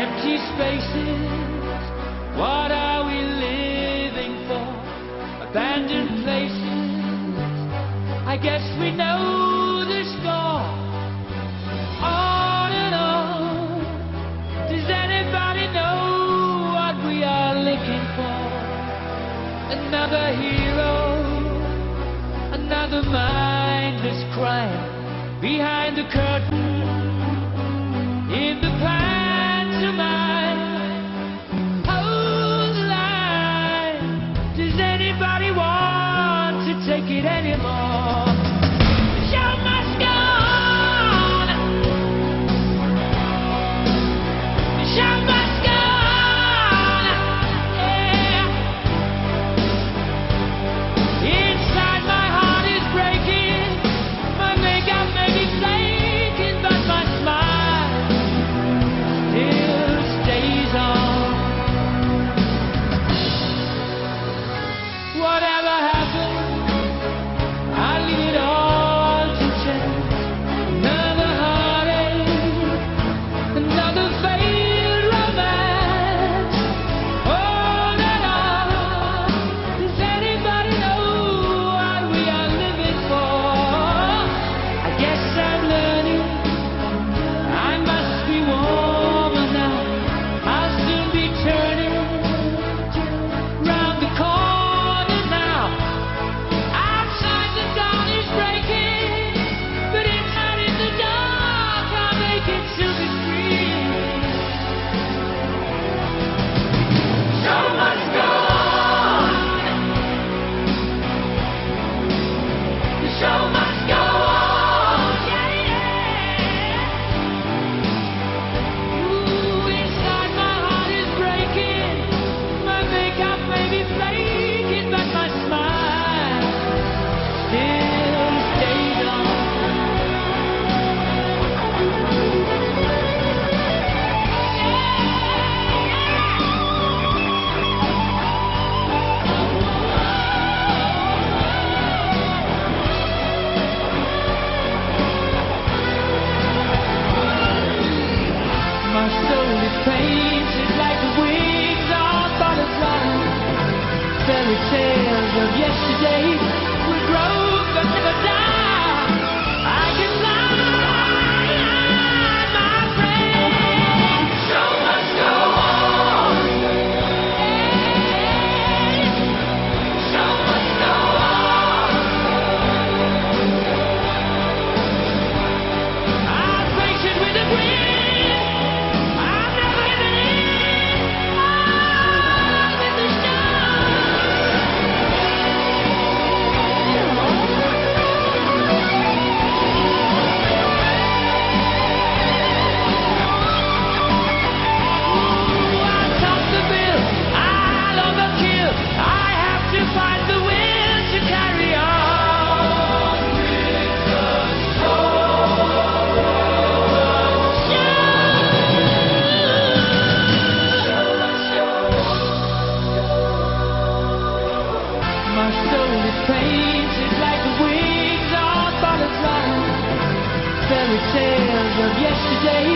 Empty spaces, what are we living for? Abandoned places, I guess we know the score. On and on, does anybody know what we are looking for? Another hero, another mindless crime behind the curtain. In the pantomime, hold the line. Does anybody want to take it anymore? The show must go on. The show must go on. Yeah. Inside my heart is breaking. My makeup may be flaking, but my smile still stays on. Whatever happens, I leave it all to chance. Another heartache, another failed romance. On and on. Does anybody know what we are living for? I guess I'm learning. I must be warmer now. I'll soon be turning round the corner now. Outside the dawn is breaking, but inside in the dark I'll make it silver screen. Show must go on. The show must go on. Yeah, yeah. Ooh, inside my heart is breaking. My makeup may be flaking, but my smile still stays on. My soul is painted like the wings on butterflies. Fairy tales of yesterday will grow but never die. I can fly, my friend. Show must go on. Show must go on. I'll face it with a grin. I'm never giving in. I'm in the show. I'll top the bill. I'll overkill. I have to find the will to carry on with the My soul is painted like the wings on butterflies. Fairy tales of yesterday